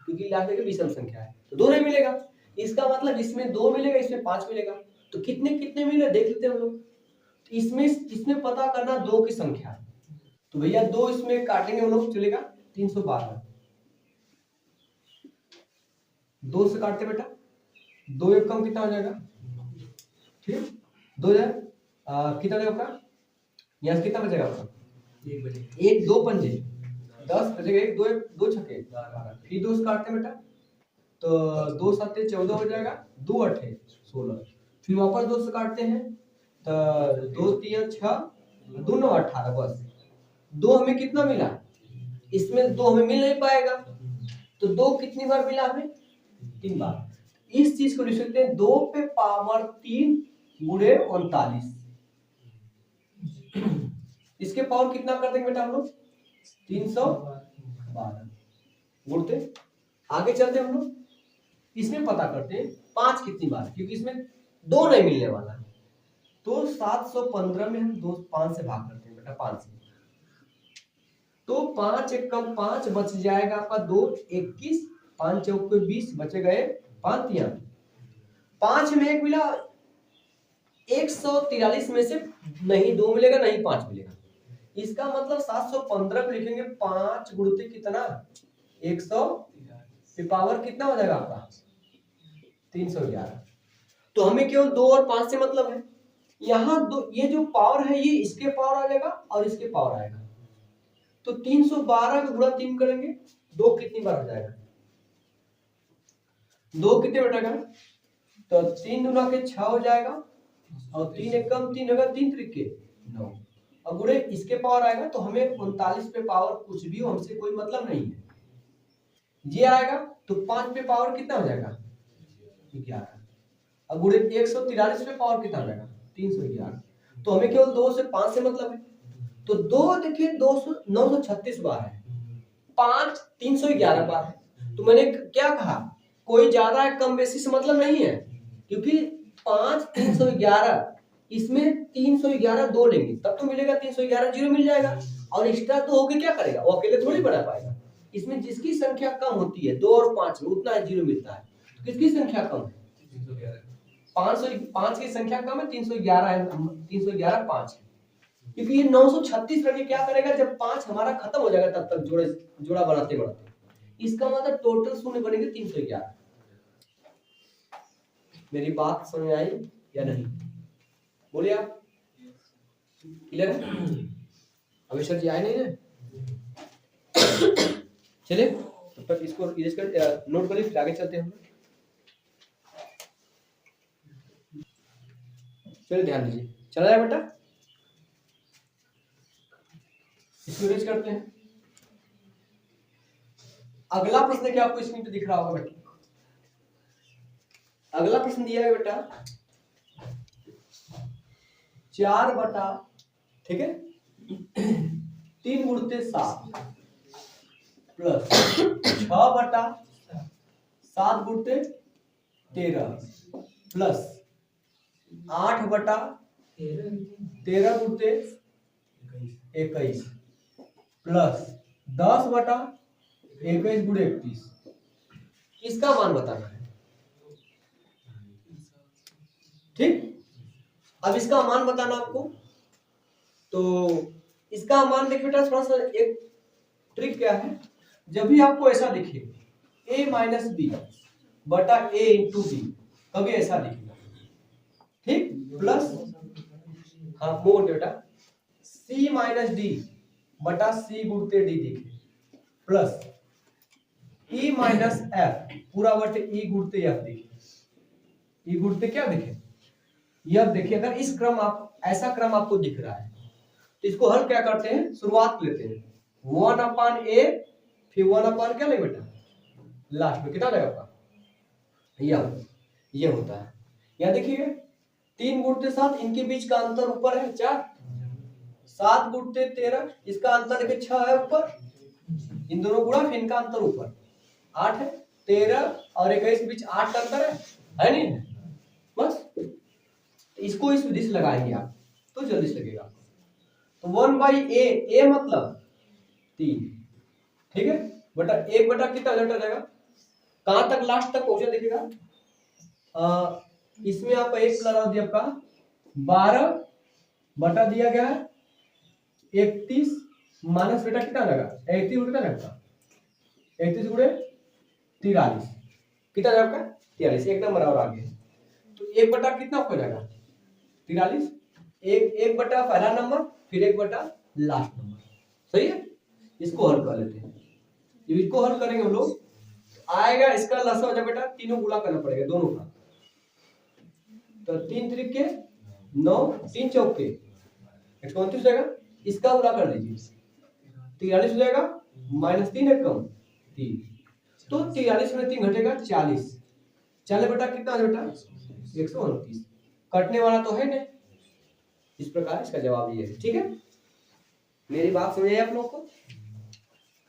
[SPEAKER 1] क्योंकि लाख की विषम संख्या है, तो 2 नहीं मिलेगा। इसका मतलब इसमें 2 मिलेगा, इसमें 5 मिलेगा। तो कितने कितने मिले देख लेते हैं हम लोग। तो इसमें पता करना 2 की संख्या। तो भैया 2 इसमें काटेंगे हम लोग, चलेगा 312। 2 से काटते बेटा, 2 एक कम कितना हो जाएगा? ठीक, 2 कितना देगा आपका? यहाँ से कितना बचेगा आपका? 1 2 पंजे 10 बचेगा, 1 2 1 2 छक्के 12। फिर 2 से काटते बेटा, तो 2 7 14 हो जाएगा, 2 8 16। फिर वापस 2 से काटते हैं तो 2 3 6 2 9 18। बस 2 हमें कितना मिला? इसमें 2 हमें मिल नहीं पाएगा, तो 2 कितनी बार मिला हमें? 3 बार। इस चीज को लिख सकते हैं 2 पे पावर 3 गुणे 39। इसके पावर कितना कर देंगे बेटा हम लोग? 312 गुणते। आगे चलते हम लोग, इसमें पता करते हैं 5 कितनी बार, क्योंकि इसमें 2 नहीं मिलने वाला है। तो 715 में हम 2 5 से भाग करते हैं बेटा, 5 से। तो 5 एक कम 5 बच जाएगा आपका 2 21, 5 चौक 20 बचे गए 5 3। 5 में 1 मिला, 143 में से नहीं 2 मिलेगा नहीं 5 मिलेगा। इसका मतलब 715 को लिखेंगे 5 गुणते कितना? 100 पे पावर कितना हो जाएगा आपका? 311। तो हमें केवल 2 और 5 से मतलब है। यहाँ दो, ये जो पावर है ये इसके पावर आ जाएगा और इसके पावर आएगा। तो 312 का गुणा 3 करेंगे, 2 कितनी बार हो जाएगा? 2 कितने बैठेगा? तो 3 गुना के 6 हो जाएगा, और 3 एक कम 3 होगा, 3 त्रिके 9। अब गुणे इसके पावर आएगा, तो हमें 39 पे पावर कुछ भी हो, हमसे कोई मतलब नहीं है। ये आएगा तो 5 पे पावर कितना हो जाएगा? 11। अब गुणे 143 पे पावर कितना हो जाएगा? 311। तो हमें केवल 2 से 5 से मतलब है। तो 2 देखिए 936 बार है, 5 311 बार है। तो मैंने क्या कहा, कोई ज्यादा है कम बेसी से मतलब नहीं है, क्योंकि 5 311, इसमें 311 2 लेंगे तब तो मिलेगा 311, जीरो मिल जाएगा। और एक्स्ट्रा 2 होके क्या करेगा, वो अकेले थोड़ी बना पाएगा। इसमें जिसकी संख्या कम होती है 2 और 5 में, उतना जीरो मिलता है। तो किसकी संख्या कम है? 5 की संख्या कम है, 311 है, 311 5 है। क्योंकि ये 936 करके क्या करेगा, जब 5 हमारा खत्म हो जाएगा तब तक जोड़ा बनाते बनाते, इसका मतलब टोटल शून्य बनेंगे 311। मेरी बात समझ में आई या नहीं? बोलिए आप, क्लियर है? अभी सर जी आए नहीं है? चलिए तब तक इसको इरेज कर नोट करिए, फिर आगे चलते हैं हम। चलिए ध्यान दीजिए, चला जाए बेटा, इसको इरेज करते हैं। अगला प्रश्न क्या आपको स्क्रीन पे दिख रहा होगा बेटा? अगला प्रश्न दिया है बेटा 4 बटा, ठीक है, 3 गुणते 7 प्लस 6 बटा 7 गुणते 13 प्लस 8 बटा 13 गुणते 21 प्लस 10 बटा 21 गुणे 31। इसका मान बताना है, ठीक। अब इसका मान बताना आपको, तो इसका मान देखिए बेटा, थोड़ा सा एक ट्रिक क्या है, जब भी आपको ऐसा दिखे a माइनस बी बटा ए इंटू बी, कभी ऐसा लिखेगा, ठीक, प्लस हाँ मोड बेटा सी माइनस डी बटा सी गुणते डी लिखे, प्लस ई माइनस एफ पूरा बटे ई गुणते एफ लिखे, ई गुणते क्या लिखे एफ, देखिए अगर इस क्रम आप ऐसा क्रम आपको दिख रहा है तो इसको हल क्या करते हैं, शुरुआत लेते हैं 1 अपान ए फिर 1 अपान क्या नहीं बेटा लास्ट में कितना रहेगा आपका ये होता है। यहाँ देखिए 3 गुणते 7 इनके बीच का अंतर ऊपर है 4, 7 गुणते 13 इसका अंतर देखिए 6 है ऊपर, इन दोनों गुणा फिर इनका अंतर ऊपर 8 है, 13 और 21 के बीच 8 का अंतर है नहीं, बस इसको इस विधि से लगाएंगे आप तो जल्दी से लगेगा। तो 1/a मतलब 3, ठीक है, बटा 1 बटा कितना जाएगा, कहां तक लास्ट तक पहुंचे देखिएगा, इसमें आपका एक लगा दिया आपका 12 बटा दिया गया है 31 माइनस बेटा कितना लगा 31 कितना लगता 31 गुणे 43 कितना जाएगा आपका 43, एक नंबर और आगे, तो 1 बटा कितना हो जाएगा 43, एक बटा पहला नंबर फिर 1 बटा लास्ट नंबर, सही है। इसको हल कर लेते हैं, इसको हल करेंगे हम लोग आएगा इसका लसा हो जाएगा बेटा, तीनों गुणा करना पड़ेगा दोनों का, तो 3 त्रिके 9 3 चौके 129 जाएगा, इसका गुणा कर लीजिए 43 हो जाएगा, माइनस 3 है कम 3, तो 43 में 3 घटेगा 40, चले बेटा कितना है बेटा 129, कटने वाला तो है नहीं, इस प्रकार इसका जवाब ये है, ठीक है। मेरी बात समझ आई आप लोग को,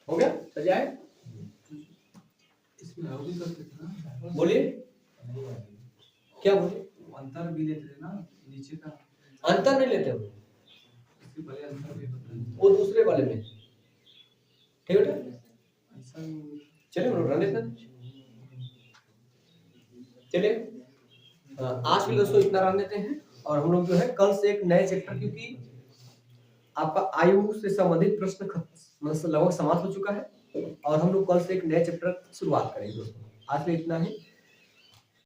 [SPEAKER 1] हो गया सजाए,
[SPEAKER 2] इसमें और भी करते थे ना,
[SPEAKER 1] बोलिए क्या बोले,
[SPEAKER 2] अंतर भी लेते थे ना नीचे का,
[SPEAKER 1] अंतर नहीं लेते हो
[SPEAKER 2] इसके पहले अंतर भी बताइए,
[SPEAKER 1] वो दूसरे वाले में, ठीक है बेटा,
[SPEAKER 2] ऐसा
[SPEAKER 1] चलिए हम लोग रन लेते हैं, चलिए आज के लिए दोस्तों इतना रन लेते हैं, और हम लोग जो है कल से एक नए चैप्टर, क्योंकि आपका आयु से संबंधित प्रश्न मतलब लगभग समाप्त हो चुका है, और हम लोग कल से एक नए चैप्टर शुरुआत करेंगे दोस्तों। आज के लिए इतना ही।